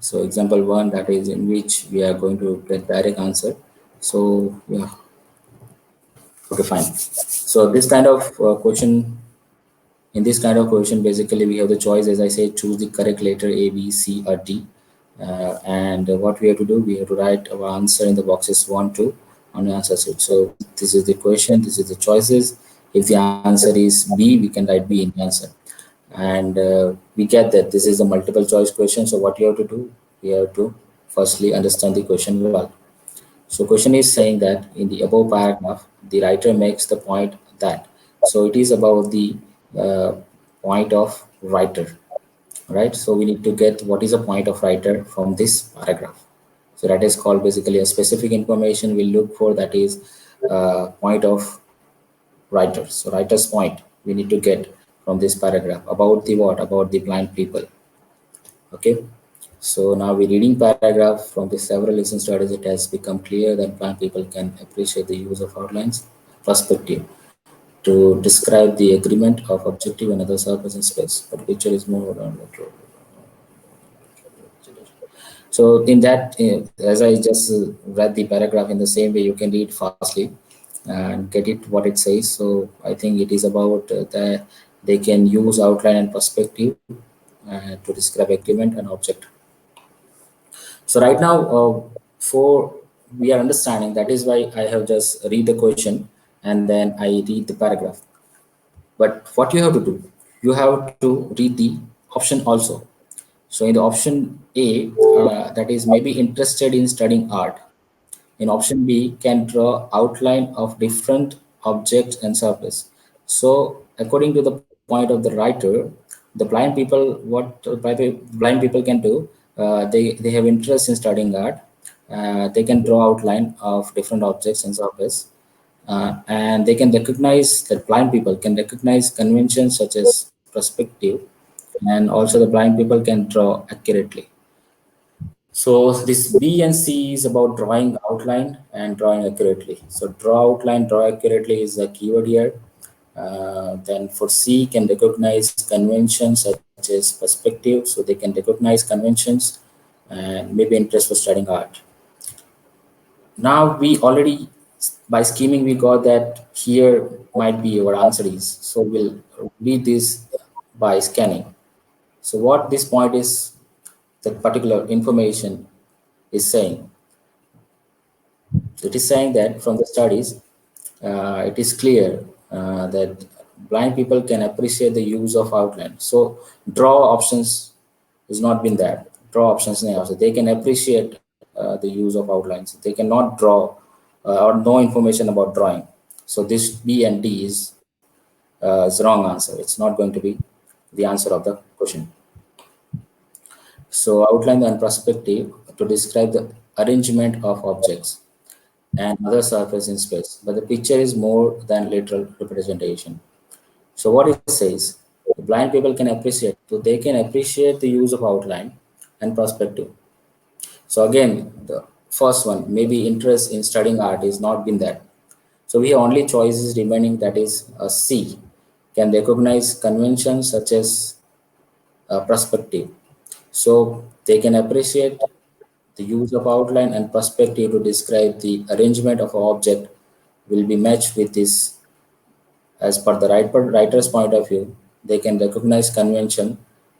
So example one, that is in which we are going to get direct answer. So yeah, okay, fine. So this kind of question, in this kind of question, basically we have the choice, as I say, choose the correct letter A, B, C, or D. And what we have to do, we have to write our answer in the boxes 1, 2 on the answer sheet. So this is the question, this is the choices. If the answer is B, we can write B in the answer. And we get that this is a multiple choice question. So what you have to do, we have to firstly understand the question well. So question is saying that in the above paragraph, the writer makes the point that. So it is about the uh, point of writer, right? So we need to get what is the point of writer from this paragraph. So that is called basically a specific information we look for, that is point of writer. So writer's point we need to get from this paragraph about the what? About the blind people. Okay. So now we're reading paragraph. From the several listening strategies, it has become clear that blind people can appreciate the use of outlines, perspective, to describe the agreement of objective and other surface in space. But picture is more on the. So in that, as I just read the paragraph in the same way, you can read fastly and get it what it says. So I think it is about that they can use outline and perspective to describe agreement and object. So right now, for we are understanding, that is why I have just read the question and then I read the paragraph. But what you have to do, you have to read the option also. So in the option A, that is maybe interested in studying art. In option B, can draw outline of different objects and surface. So according to the point of the writer, the blind people, what blind people can do, they have interest in studying art. They can draw outline of different objects and surface, and they can recognize, that blind people can recognize conventions such as perspective, and also the blind people can draw accurately. So this B and C is about drawing outline and drawing accurately. So draw outline, draw accurately is the keyword here. Then for C, can recognize conventions such as perspective. So they can recognize conventions and maybe interest for studying art. Now we already, by scheming, we got that here might be our answer is. So we'll read this by scanning. So what this point is, that particular information is saying. So it is saying that from the studies, it is clear that blind people can appreciate the use of outline. So draw options has not been that. Draw options now. So they can appreciate the use of outlines. They cannot draw or no information about drawing. So this B and D is wrong answer. It's not going to be the answer of the question. So outline and perspective to describe the arrangement of objects and other surface in space. But the picture is more than literal representation. So what it says, the blind people can appreciate. So they can appreciate the use of outline and perspective. So again, the first one, maybe interest in studying art is not been that. So we have only choices remaining, that is C, can recognize conventions such as perspective. So they can appreciate the use of outline and perspective to describe the arrangement of an object will be matched with this. As per the writer's point of view, they can recognize convention,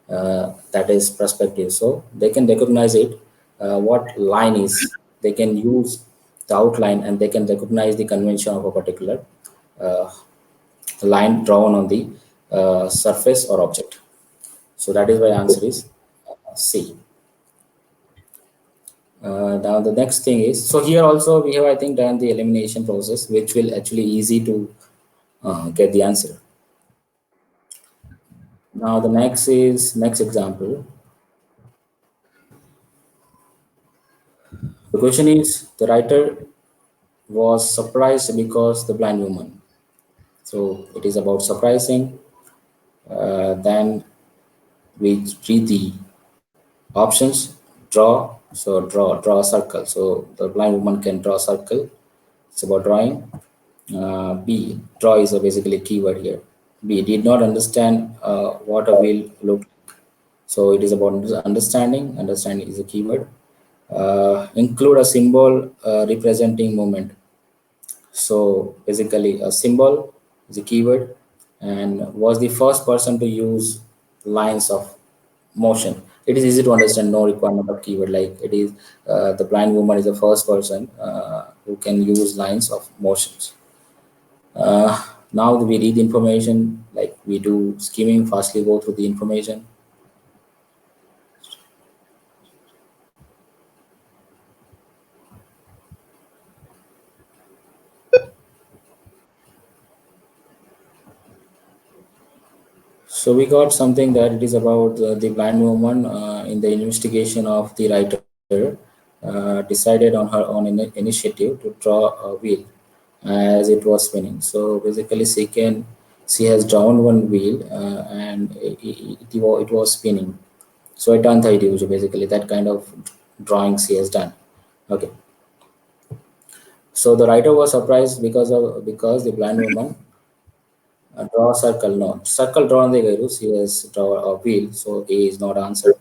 that is perspective. So they can recognize it, what line is. They can use the outline and they can recognize the convention of a particular uh, line drawn on the surface or object. So that is why answer is C. Now the next thing is, so here also we have, I think, done the elimination process, which will actually easy to get the answer. Now the next is next example. The question is, the writer was surprised because the blind woman. So it is about surprising. Then we read the options. Draw. So draw a circle. So the blind woman can draw a circle. It's about drawing. B, draw is a basically keyword here. B, did not understand what a wheel looked like. So it is about understanding. Understanding is a keyword. Include a symbol representing movement. So basically a symbol is a keyword and was the first person to use lines of motion. It is easy to understand, no requirement of keyword, like it is the blind woman is the first person who can use lines of motions. Uh, Now we read the information, like we do skimming, fastly go through the information. So we got something that it is about the blind woman in the investigation of the writer decided on her own initiative to draw a wheel as it was spinning. So basically, she has drawn one wheel and it was spinning. So it turned 30, which basically that kind of drawing she has done. Okay. So the writer was surprised because the blind woman draw a circle. No, circle drawn the Gairus. He has draw a wheel, so A is not answer.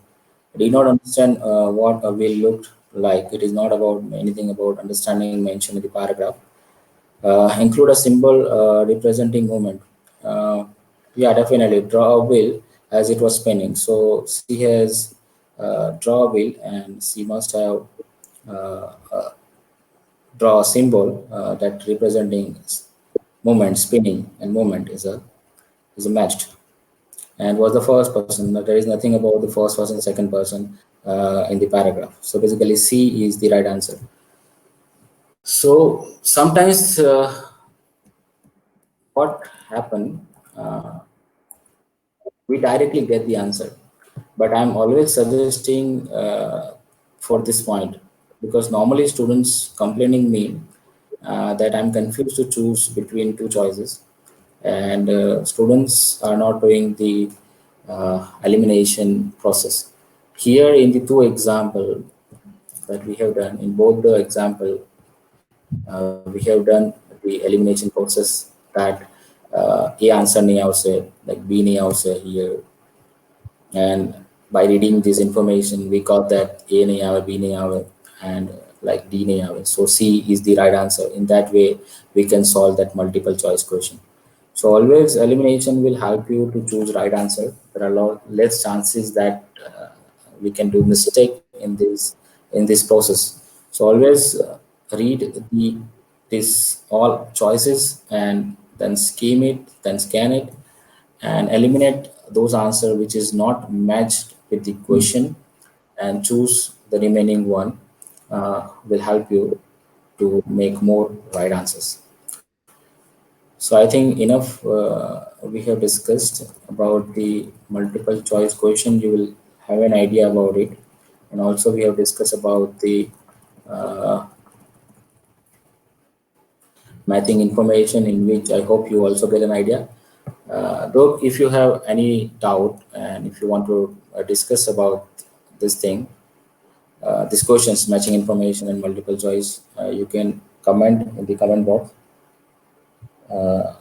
Did not understand what a wheel looked like. It is not about anything about understanding mentioned in the paragraph. Include a symbol representing movement. Uh, yeah, definitely draw a wheel as it was spinning. So she has draw a wheel and she must have draw a symbol that representing movement, spinning, and movement is a matched, and was the first person. There is nothing about the first person, second person in the paragraph. So basically, C is the right answer. So sometimes what happen, uh, we directly get the answer, but I'm always suggesting for this point, because normally students complaining me that I'm confused to choose between two choices, and students are not doing the elimination process. Here in the two example, that we have done in both the example. We have done the elimination process that A answer nahi aave, like B nahi aave here, and by reading this information we got that A nahi aave, B nahi aave, and like D nahi aave. So C is the right answer. In that way, we can solve that multiple choice question. So always elimination will help you to choose right answer. There are a lot less chances that we can do mistake in this process. So always read the this all choices and then scheme it, then scan it, and eliminate those answer which is not matched with the question, and choose the remaining one. Will help you to make more right answers. So I think enough we have discussed about the multiple choice question. You will have an idea about it, and also we have discussed about the uh, matching information, in which I hope you also get an idea. Though, if you have any doubt and if you want to discuss about this thing, these questions, matching information and multiple choice, you can comment in the comment box,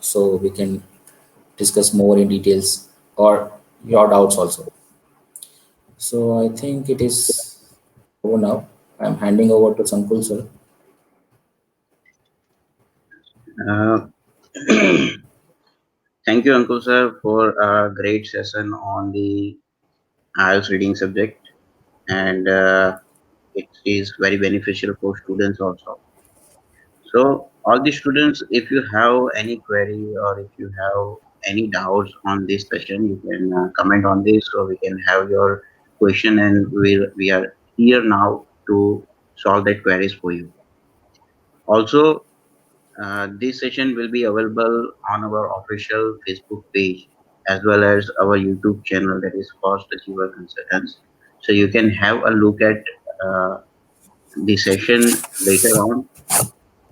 so we can discuss more in details or your doubts also. So I think it is over now. I'm handing over to Sankul sir. Uh, Thank you, Uncle Sir, for a great session on the IELTS reading subject, and it is very beneficial for students also. So, all the students, if you have any query or if you have any doubts on this session, you can comment on this so we can have your question, and we are here now to solve that queries for you. Also, this session will be available on our official Facebook page as well as our YouTube channel, that is Fast Achiever Consultants. So you can have a look at uh, the session later on.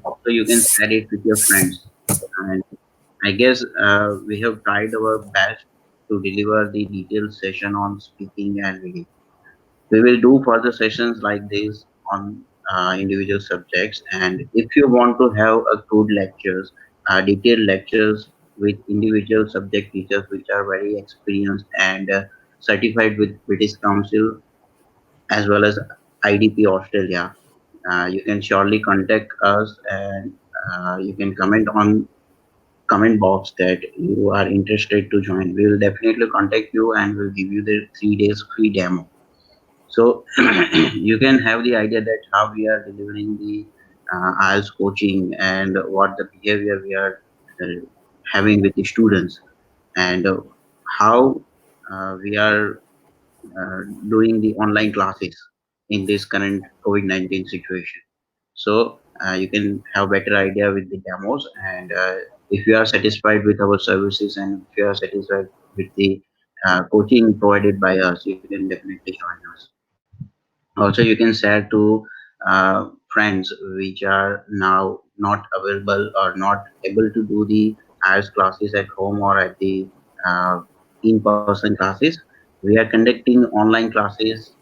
Also, you can share it with your friends. And I guess we have tried our best to deliver the detailed session on speaking and reading. We will do further sessions like this on individual subjects. And if you want to have a good lectures, detailed lectures with individual subject teachers which are very experienced and certified with British Council as well as IDP Australia, you can surely contact us, and you can comment on comment box that you are interested to join. We will definitely contact you and we'll give you the 3 days free demo. So you can have the idea that how we are delivering the IELTS coaching and what the behavior we are uh, having with the students, and how we are doing the online classes in this current COVID-19 situation. So you can have better idea with the demos, and if you are satisfied with our services and if you are satisfied with the coaching provided by us, you can definitely join us. Also, you can share to friends which are now not available or not able to do the IELTS classes at home or at the uh, in-person classes. We are conducting online classes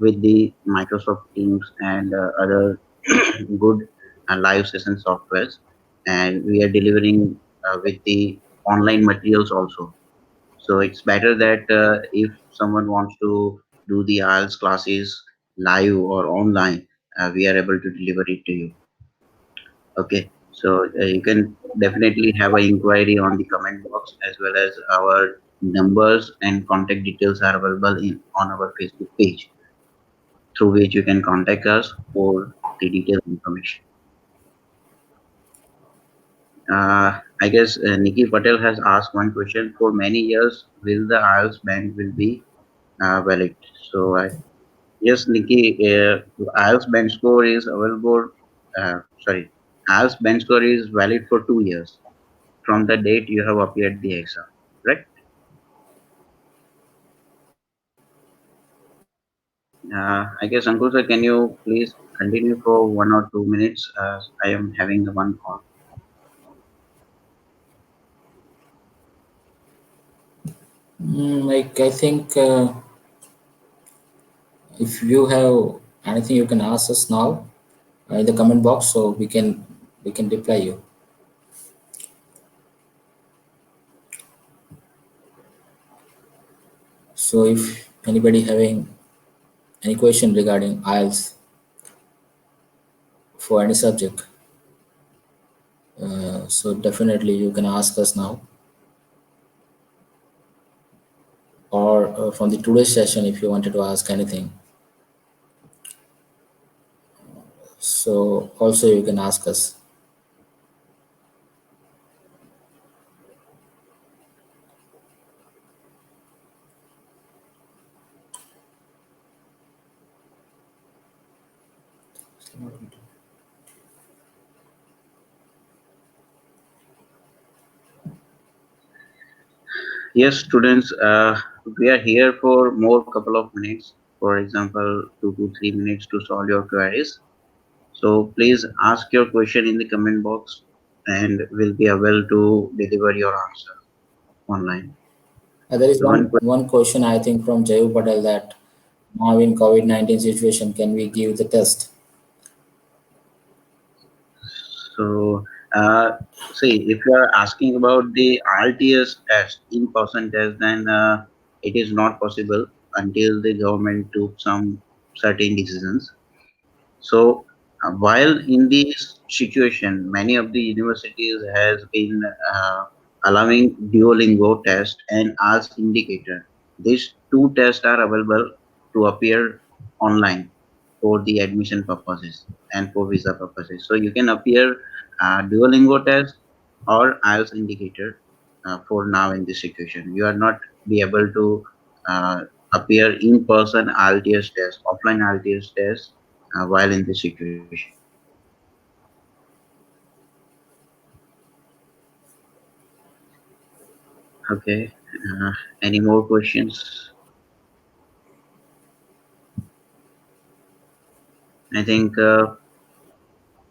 with the Microsoft Teams and other good live session softwares, and we are delivering with the online materials also. So it's better that if someone wants to do the IELTS classes live or online, we are able to deliver it to you. Okay, so you can definitely have an inquiry on the comment box as well as our numbers and contact details are available in on our Facebook page, through which you can contact us for the detailed information. I guess Nikki Patel has asked one question. For many years, will the IELTS band will be valid? So yes, Nikki, IELTS band score is available. Sorry, IELTS band score is valid for 2 years from the date you have appeared the exam. Right? I guess Ankur sir, can you please continue for 1 or 2 minutes? I am having one call. Like I think if you have Anything you can ask us now in the comment box, so we can reply you. So if anybody having any question regarding IELTS for any subject, so definitely you can ask us now, or from the today's session if you wanted to ask anything. So also you can ask us. Yes, students, we are here for more couple of minutes. For example, 2 to 3 minutes to solve your queries. So please ask your question in the comment box, and we'll be able to deliver your answer online. There is So one one question I think from Jayu Patel, that now in COVID-19 situation, can we give the test? So, uh, see, if you are asking about the RTS test, in-person test, then it is not possible until the government took some certain decisions. So, while in this situation, many of the universities has been allowing Duolingo test and as indicator. These two tests are available to appear online for the admission purposes and for visa purposes. So you can appear Duolingo test or IELTS indicator for now in this situation. You are not be able to uh, appear in person IELTS test, offline IELTS test while in this situation. Okay. Any more questions? I think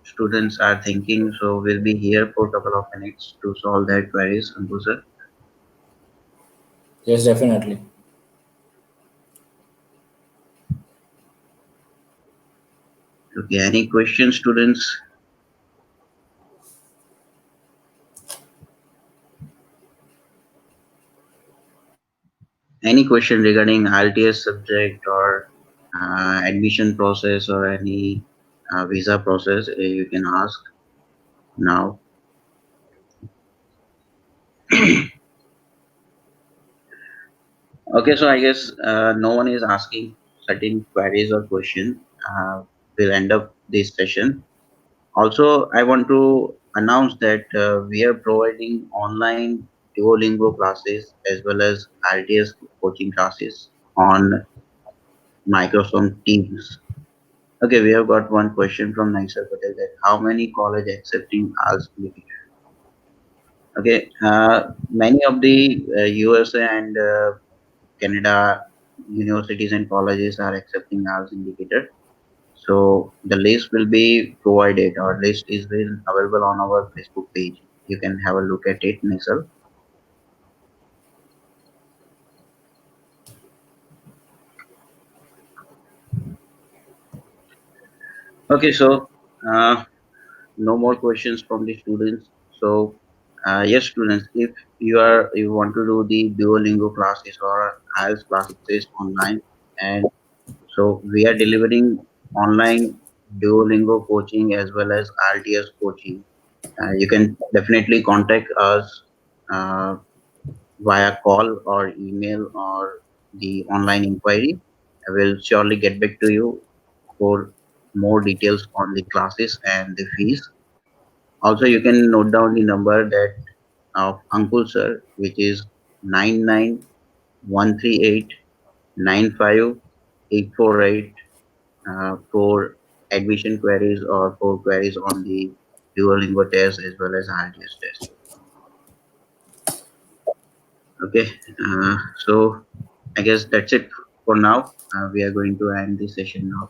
students are thinking, so we'll be here for a couple of minutes to solve their queries, Ankusir. Yes, definitely. Okay, any questions, students? Any question regarding IELTS subject or admission process or any visa process, you can ask now. Okay, so I guess no one is asking certain queries or question. We'll end up this session. Also, I want to announce that we are providing online Duolingo classes as well as RTS coaching classes on Microsoft Teams. Okay, we have got one question from Naisar Patel, that how many college accepting IELTS indicator? Okay, many of the USA and Canada universities and colleges are accepting IELTS indicator. So the list will be provided, or list is will available on our Facebook page. You can have a look at it, Nisal. Okay, so no more questions from the students. So yes, students, if you want to do the Duolingo classes or IELTS classes online, and so we are delivering online Duolingo coaching as well as RTS coaching. You can definitely contact us uh, via call or email or the online inquiry. I will surely get back to you for more details on the classes and the fees. Also, you can note down the number that of Ankulsir, which is 9913895848 for admission queries or for queries on the Duolingo test as well as IELTS test. Okay, so I guess that's it for now. We are going to end this session now.